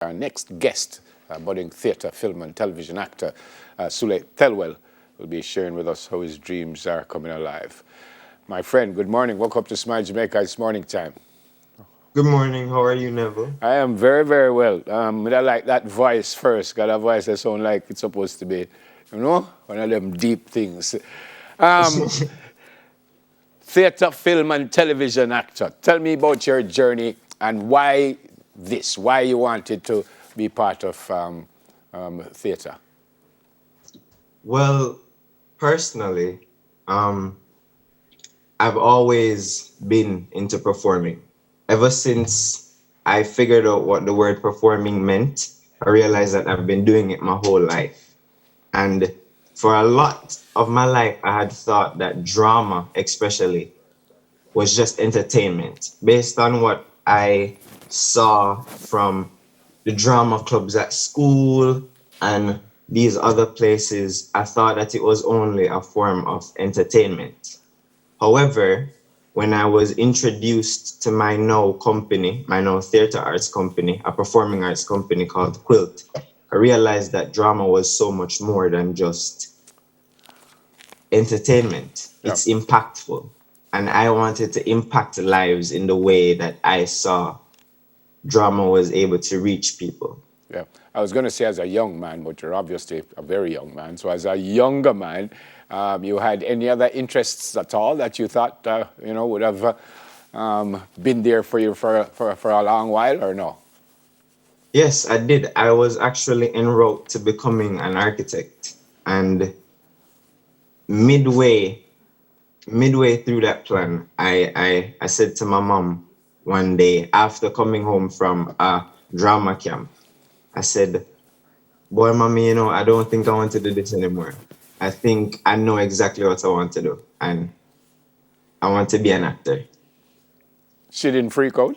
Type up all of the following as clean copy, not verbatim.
Our next guest, budding theatre, film, and television actor, Sule will be sharing with us how his dreams are coming alive. My friend, good morning. Welcome to Smile Jamaica. It's morning time. Good morning. How are you, Neville? I am very, very well. I like that voice first. Got a voice that sounds like it's supposed to be, one of them deep things. Um, Theatre, film, and television actor. Tell me about your journey and why this, why you wanted to be part of theatre. Well, personally, um, I've always been into performing. Ever since I figured out what the word performing meant, I realized that I've been doing it my whole life. And for a lot of my life, I had thought that drama, especially, was just entertainment based on what I saw from the drama clubs at school and these other places. I thought that it was only a form of entertainment. However, when I was introduced to my now company, my now theater arts company, a performing arts company called Quilt, I realized that drama was so much more than just entertainment. Yeah, It's impactful. And I wanted to impact lives in the way that I saw drama was able to reach people. yeah. I was going to say as a young man, but you're obviously a very young man. So as a younger man, you had any other interests at all that you thought, would have been there for you for a long while or no? Yes, I did. I was actually en route to becoming an architect. And midway, midway through that plan, I said to my mom one day after coming home from a drama camp, I said, boy, mommy, I don't think I want to do this anymore. I think I know exactly what I want to do. And I want to be an actor. She didn't freak out?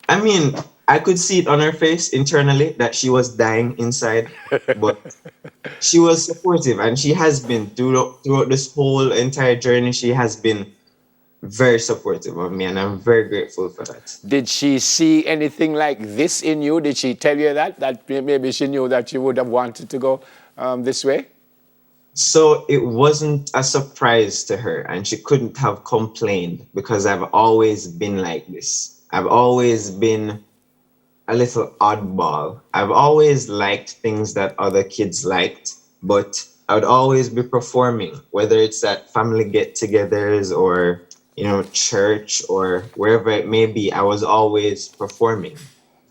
I mean, I could see it on her face internally that she was dying inside, but she was supportive and she has been throughout this whole entire journey. She has been very supportive of me, and I'm very grateful for that. Did she see anything like this in you? Did she tell you that maybe she knew that you would have wanted to go this way? So it wasn't a surprise to her, and she couldn't have complained because I've always been like this. I've always been a little oddball. I've always liked things that other kids liked, but I would always be performing, whether it's at family get-togethers or church or wherever it may be. I was always performing,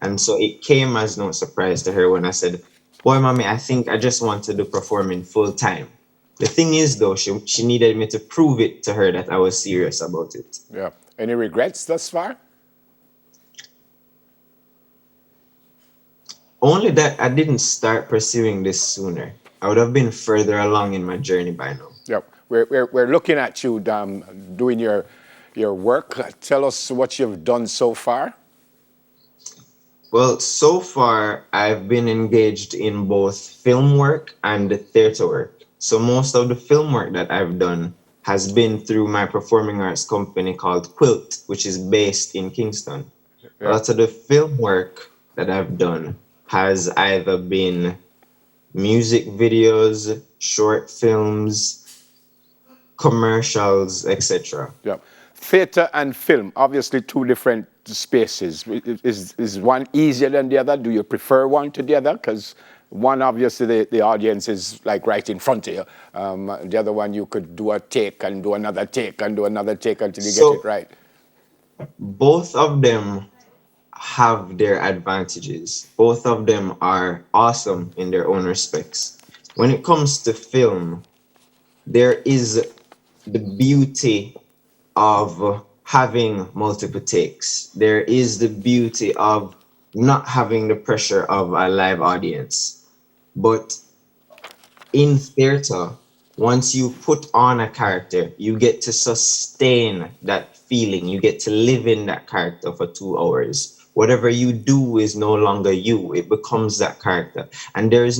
and so it came as no surprise to her when I said, "Boy, mommy, I think I just want to do performing full time." The thing is, though, she needed me to prove it to her that I was serious about it. Yeah. Any regrets thus far? Only that I didn't start pursuing this sooner. I would have been further along in my journey by now. Yeah. We're looking at you doing your work. Tell us what you've done so far. Well, so far, I've been engaged in both film work and theater work. So most of the film work that I've done has been through my performing arts company called Quilt, which is based in Kingston. A Yeah. lot of the film work that I've done has either been music videos, short films, commercials, etc. Yeah. Theatre and film, obviously two different spaces. Is one easier than the other? Do you prefer one to the other? Because one, obviously, the audience is like right in front of you. The other one, you could do a take and do another take and do another take until you get it So right. both of them have their advantages. Both of them are awesome in their own respects. When it comes to film, there is the beauty of having multiple takes. There is the beauty of not having the pressure of a live audience. But in theater, once you put on a character, you get to sustain that feeling. You get to live in that character for 2 hours. Whatever you do is no longer you, it becomes that character. And there is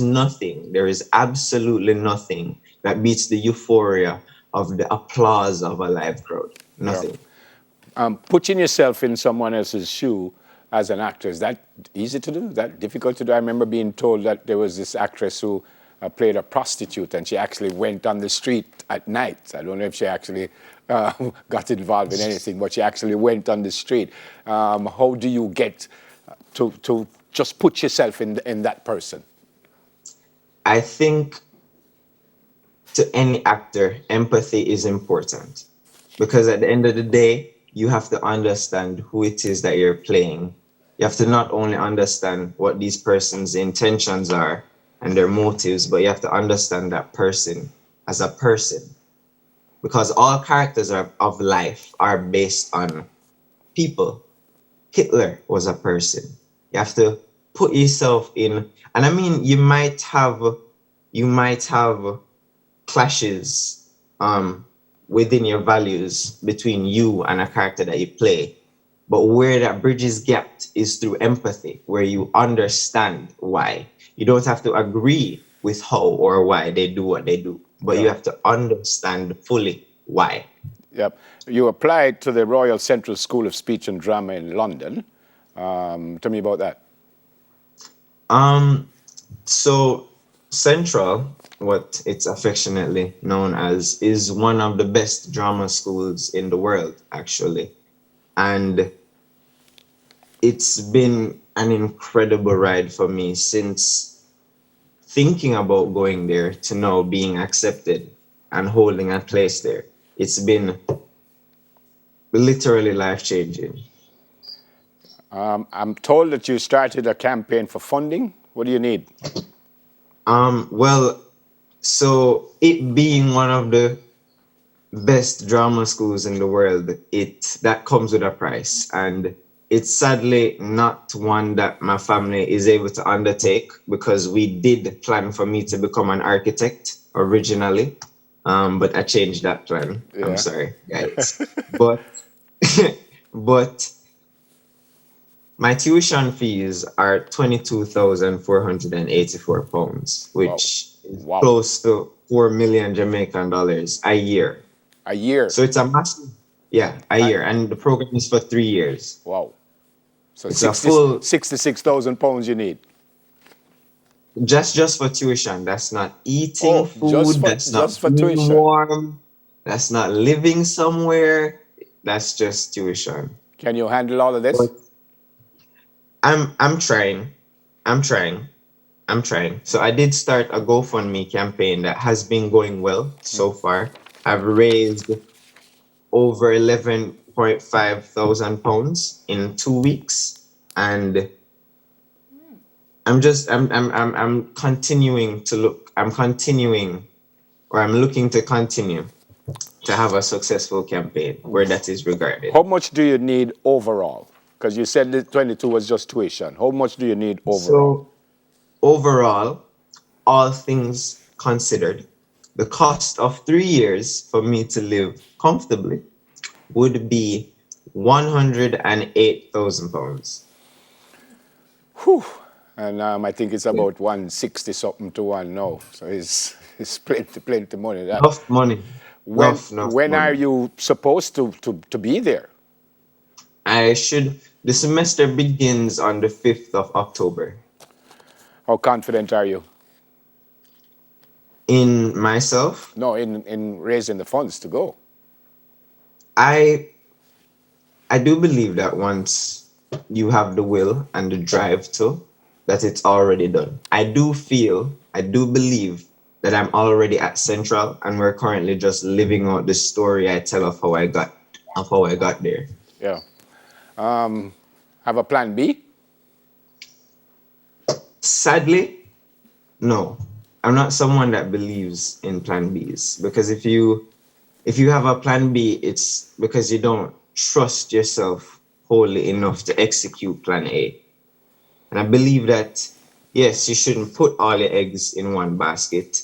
absolutely nothing that beats the euphoria of the applause of a live crowd. Yeah. Nothing. Putting yourself in someone else's shoe, as an actor. Is that easy to do? Is that difficult to do? I remember being told that there was this actress who played a prostitute, and she actually went on the street at night. I don't know if she actually got involved in anything, but she actually went on the street. How do you get to just put yourself in that person? I think to any actor, empathy is important because at the end of the day, you have to understand who it is that you're playing. You have to not only understand what these person's intentions are and their motives, but you have to understand that person as a person because all characters of life are based on people. Hitler was a person. You have to put yourself in, and I mean, you might have clashes within your values between you and a character that you play. But where that bridge is gapped is through empathy, where you understand why. You don't have to agree with how or why they do what they do, but you Yeah. have to understand fully why. Yep. You applied to the Royal Central School of Speech and Drama in London. Tell me about that. Um, so Central, what it's affectionately known as, is one of the best drama schools in the world, actually. And it's been an incredible ride for me since thinking about going there to now being accepted and holding a place there. It's been literally life changing. I'm told that you started a campaign for funding. What do you need? Well, so it being one of the best drama schools in the world, it that comes with a price, and it's sadly not one that my family is able to undertake because we did plan for me to become an architect originally, but I changed that plan. I'm Yeah. sorry, guys, but but my tuition fees are £22,484, Wow. which is Wow. close to 4 million Jamaican dollars a year. A year. So it's a massive, yeah, a Uh, year, and the program is for 3 years. wow. So It's a 60, full, 66,000 pounds you need. just for tuition. That's not eating Oh, food. That's just not for being tuition. warm. That's not living somewhere. That's just tuition. Can you handle all of But this? I'm trying. I'm trying. I'm trying. So I did start a GoFundMe campaign that has been going well so far. I've raised over 11.5 thousand pounds in 2 weeks, and I'm continuing to look. I'm continuing, or I'm looking to continue to have a successful campaign where that is regarded. How much do you need overall? Because you said the 22 was just tuition. How much do you need overall? So overall, all things considered, the cost of 3 years for me to live comfortably would be £108,000. Whew. And I think it's about 160 something to one now. So it's plenty money. That. Enough money. When Enough when are money. you supposed to be there? The semester begins on the 5th of October. How confident are you? In myself, No, in raising the funds to go. I I do believe that once you have the will and the drive to, that it's already done. I do believe that I'm already at Central and we're currently just living out the story I tell of how I got there. Yeah. Have a plan B? Sadly, no. I'm not someone that believes in plan Bs because if you have a plan B, it's because you don't trust yourself wholly enough to execute plan A. And I believe that, yes, you shouldn't put all your eggs in one basket,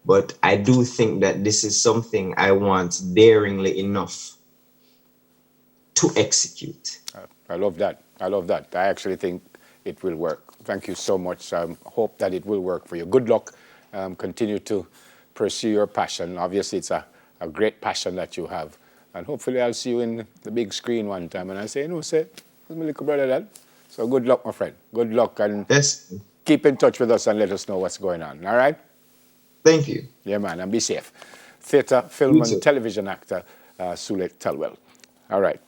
but I do think that this is something I want daringly enough to execute. I love that. I love that. I actually think it will work. Thank you so much. I hope that it will work for you. Good luck. Continue to pursue your passion. Obviously, it's a great passion that you have. And hopefully, I'll see you in the big screen one time. And I say, no, say, where's my little brother, Dad? So good luck, my friend. Good luck, and Yes. keep in touch with us and let us know what's going on. All right? Thank you. Yeah, man, and be safe. Theatre, film, You and too. television actor Sule Telwell. All right.